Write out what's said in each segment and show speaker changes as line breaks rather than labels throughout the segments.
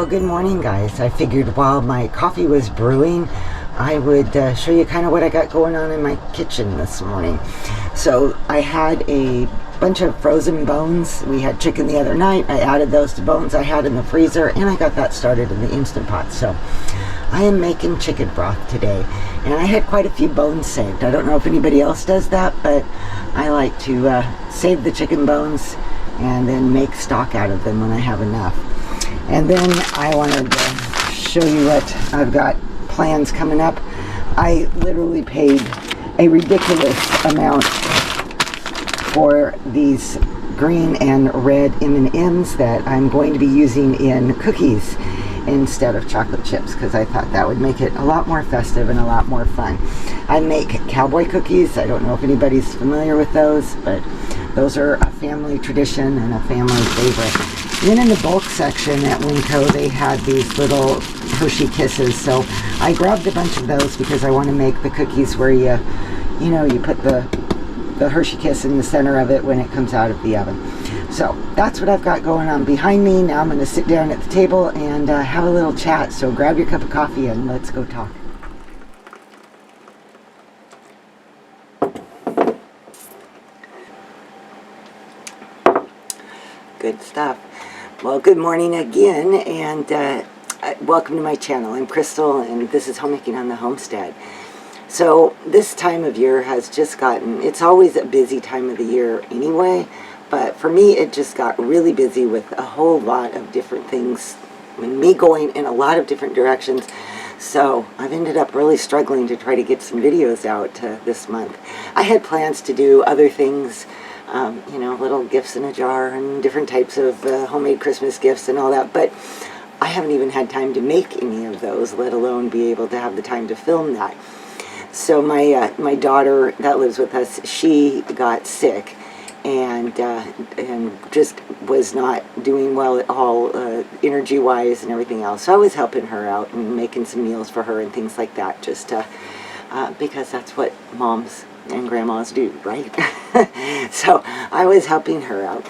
good morning, guys. I figured while my coffee was brewing, I would show you kind of what I got going on in my kitchen this morning. So I had a bunch of frozen bones. We had chicken the other night. I added those to bones I had in the freezer, and I got that started in the Instant Pot. So I am making chicken broth today, and I had quite a few bones saved. I don't know if anybody else does that, but I like to save the chicken bones and then make stock out of them when I have enough. And then I wanted to show you what I've got plans coming up. I literally paid a ridiculous amount for these green and red M&Ms that I'm going to be using in cookies instead of chocolate chips, because I thought that would make it a lot more festive and a lot more fun. I make cowboy cookies. I don't know if anybody's familiar with those, but those are a family tradition and a family favorite. Then in the bulk section at Winco, they had these little Hershey Kisses, so I grabbed a bunch of those because I want to make the cookies where you put the Hershey Kiss in the center of it when it comes out of the oven. So that's what I've got going on behind me. Now I'm going to sit down at the table and have a little chat. So grab your cup of coffee and let's go talk. Good stuff. Well, good morning again, and welcome to my channel. I'm Crystal, and this is Homemaking on the Homestead. So this time of year has just gotten, it's always a busy time of the year anyway, but for me it just got really busy with a whole lot of different things, me going in a lot of different directions. So I've ended up really struggling to try to get some videos out this month. I had plans to do other things, little gifts in a jar and different types of homemade Christmas gifts and all that, but I haven't even had time to make any of those, let alone be able to have the time to film that. So my daughter that lives with us, she got sick and just was not doing well at all, energy-wise and everything else. So I was helping her out and making some meals for her and things like that, just because that's what moms and grandmas do, right? So I was helping her out.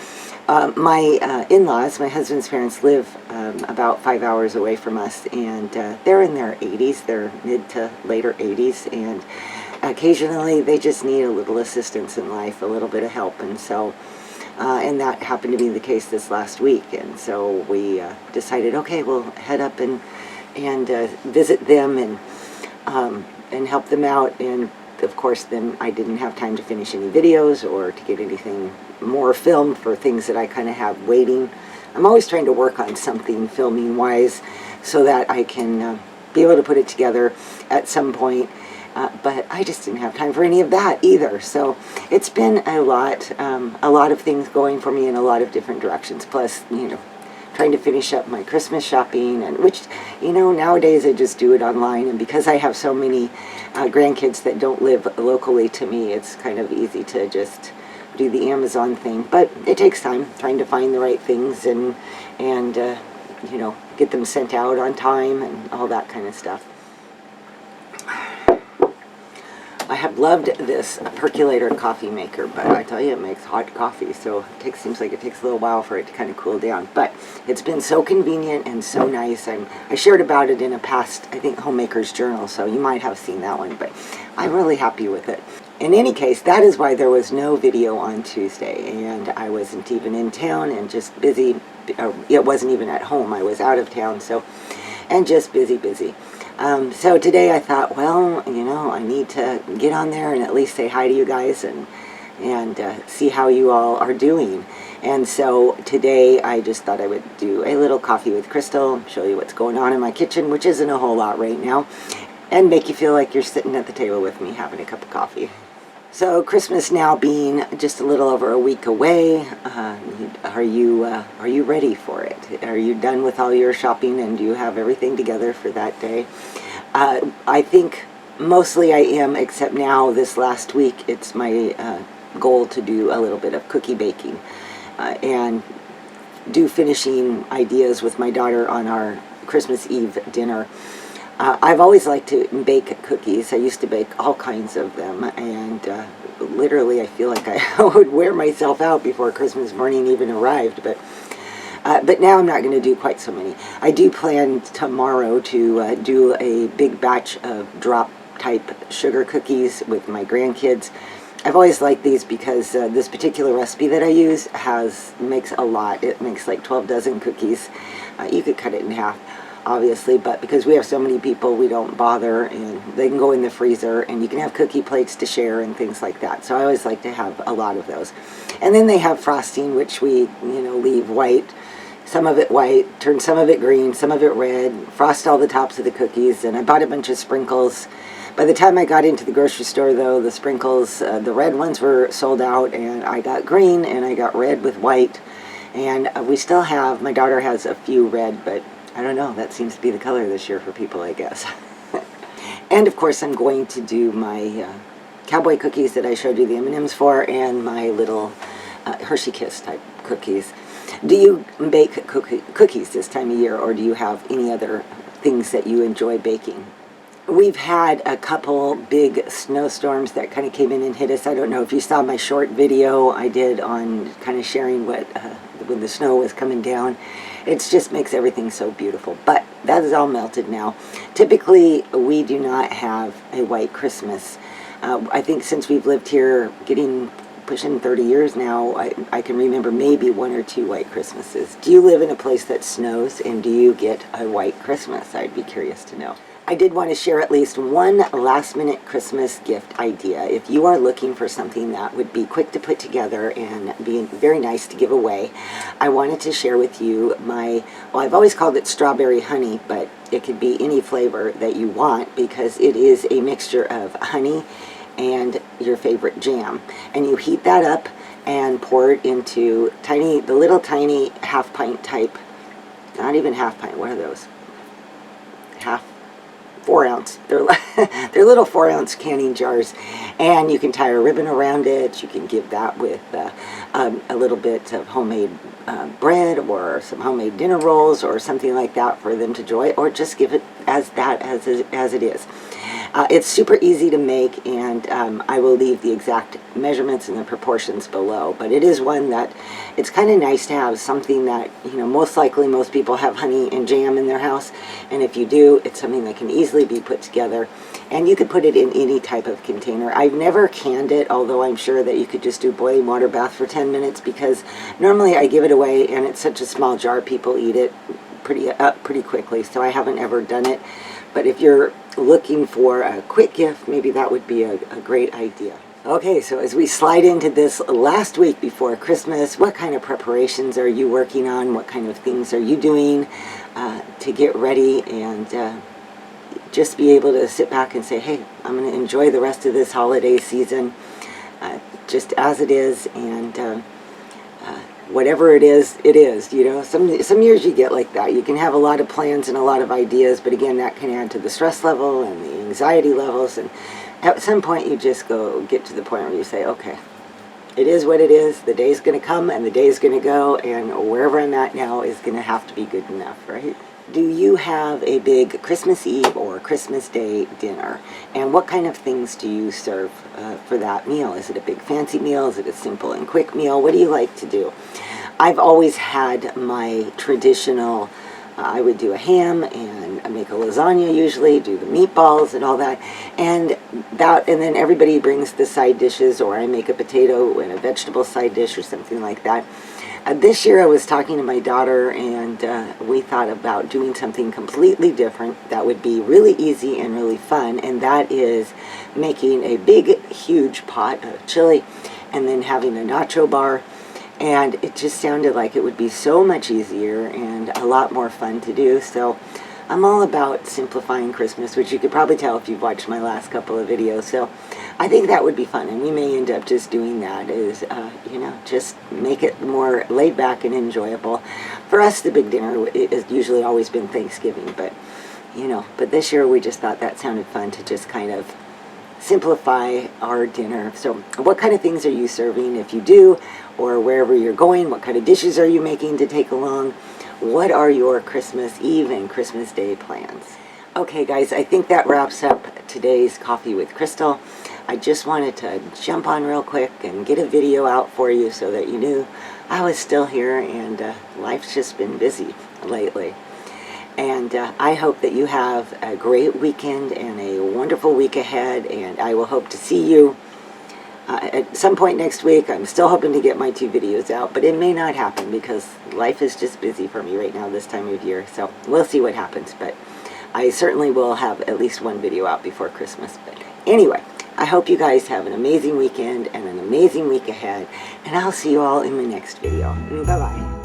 My in-laws, my husband's parents, live about 5 hours away from us, and they're in their 80s, they're mid to later 80s, and occasionally they just need a little assistance in life, a little bit of help, and so and that happened to be the case this last week, and so we decided, okay, we'll head up and visit them and help them out. And of course then I didn't have time to finish any videos or to get anything more filmed for things that I kind of have waiting. I'm always trying to work on something filming wise so that I can be able to put it together at some point, but I just didn't have time for any of that either. So it's been a lot of things going for me in a lot of different directions, plus trying to finish up my Christmas shopping, and which nowadays I just do it online, and because I have so many grandkids that don't live locally to me, it's kind of easy to just do the Amazon thing, but it takes time trying to find the right things and get them sent out on time and all that kind of stuff. I have loved this percolator coffee maker, but I tell you, it makes hot coffee, so seems like it takes a little while for it to kind of cool down. But it's been so convenient and so nice. I shared about it in a past, I think, Homemaker's Journal, so you might have seen that one, but I'm really happy with it. In any case, that is why there was no video on Tuesday, and I wasn't even in town and just busy. It wasn't even at home. I was out of town, and just busy. So today I thought, well, I need to get on there and at least say hi to you guys and see how you all are doing. And so today I just thought I would do a little coffee with Crystal, show you what's going on in my kitchen, which isn't a whole lot right now, and make you feel like you're sitting at the table with me having a cup of coffee. So Christmas now being just a little over a week away, are you ready for it? Are you done with all your shopping, and do you have everything together for that day? I think mostly I am, except now this last week it's my goal to do a little bit of cookie baking and do finishing ideas with my daughter on our Christmas Eve dinner. I've always liked to bake cookies. I used to bake all kinds of them, and literally I feel like I would wear myself out before Christmas morning even arrived. But But now I'm not going to do quite so many. I do plan tomorrow to do a big batch of drop type sugar cookies with my grandkids. I've always liked these because this particular recipe that I use makes a lot. It makes like 12 dozen cookies. You could cut it in half, obviously, but because we have so many people, we don't bother, and they can go in the freezer, and you can have cookie plates to share and things like that. So I always like to have a lot of those. And then they have frosting, which we, leave white, some of it white, turn some of it green, some of it red, frost all the tops of the cookies, and I bought a bunch of sprinkles. By the time I got into the grocery store, though, the sprinkles, the red ones were sold out, and I got green, and I got red with white, and we still have, my daughter has a few red, but I don't know, that seems to be the color this year for people, I guess. And of course, I'm going to do my cowboy cookies that I showed you the M&Ms for, and my little Hershey Kiss type cookies. Do you bake cookies this time of year, or do you have any other things that you enjoy baking? We've had a couple big snowstorms that kind of came in and hit us. I don't know if you saw my short video I did on kind of sharing what when the snow was coming down. It just makes everything so beautiful. But that is all melted now. Typically, we do not have a white Christmas. I think since we've lived here pushing 30 years now, I can remember maybe 1 or 2 white Christmases. Do you live in a place that snows, and do you get a white Christmas? I'd be curious to know. I did want to share at least one last-minute Christmas gift idea. If you are looking for something that would be quick to put together and be very nice to give away, I wanted to share with you I've always called it strawberry honey, but it could be any flavor that you want because it is a mixture of honey and your favorite jam. And you heat that up and pour it into the little tiny half-pint type, not even half-pint, what are those? 4 ounce. They're little 4 ounce canning jars, and you can tie a ribbon around it. You can give that with a little bit of homemade bread or some homemade dinner rolls or something like that for them to enjoy, or just give it as it is. It's super easy to make, and I will leave the exact measurements and the proportions below, but it is one that it's kind of nice to have something that, most likely most people have honey and jam in their house, and if you do, it's something that can easily be put together, and you could put it in any type of container. I've never canned it, although I'm sure that you could just do boiling water bath for 10 minutes, because normally I give it away, and it's such a small jar, people eat it pretty quickly, so I haven't ever done it. But if you're looking for a quick gift, maybe that would be a great idea. Okay, so as we slide into this last week before Christmas, what kind of preparations are you working on? What kind of things are you doing to get ready and just be able to sit back and say, hey, I'm going to enjoy the rest of this holiday season just as it is, and whatever it is, it is. Some years you get like that. You can have a lot of plans and a lot of ideas, but again, that can add to the stress level and the anxiety levels, and at some point you just get to the point where you say, okay, it is what it is. The day's going to come and the day's going to go, and wherever I'm at now is going to have to be good enough, right? Do you have a big Christmas Eve or Christmas Day dinner? And what kind of things do you serve for that meal? Is it a big fancy meal? Is it a simple and quick meal? What do you like to do? I've always had my traditional, I would do a ham and I make a lasagna usually, do the meatballs and all that. And then everybody brings the side dishes, or I make a potato and a vegetable side dish or something like that. This year I was talking to my daughter, and we thought about doing something completely different that would be really easy and really fun, and that is making a big, huge pot of chili and then having a nacho bar. And it just sounded like it would be so much easier and a lot more fun to do. So I'm all about simplifying Christmas, which you could probably tell if you've watched my last couple of videos. So I think that would be fun, and we may end up just doing that, is, just make it more laid back and enjoyable. For us, the big dinner has usually always been Thanksgiving, but this year we just thought that sounded fun to just kind of simplify our dinner. So what kind of things are you serving if you do, or wherever you're going? What kind of dishes are you making to take along? What are your Christmas Eve and Christmas Day plans? Okay, guys, I think that wraps up today's Coffee with Crystal. I just wanted to jump on real quick and get a video out for you so that you knew I was still here, and life's just been busy lately. And I hope that you have a great weekend and a wonderful week ahead, and I will hope to see you at some point next week. I'm still hoping to get my 2 videos out, but it may not happen because life is just busy for me right now this time of year. So we'll see what happens, but I certainly will have at least 1 video out before Christmas. But anyway, I hope you guys have an amazing weekend and an amazing week ahead, and I'll see you all in my next video. Bye-bye.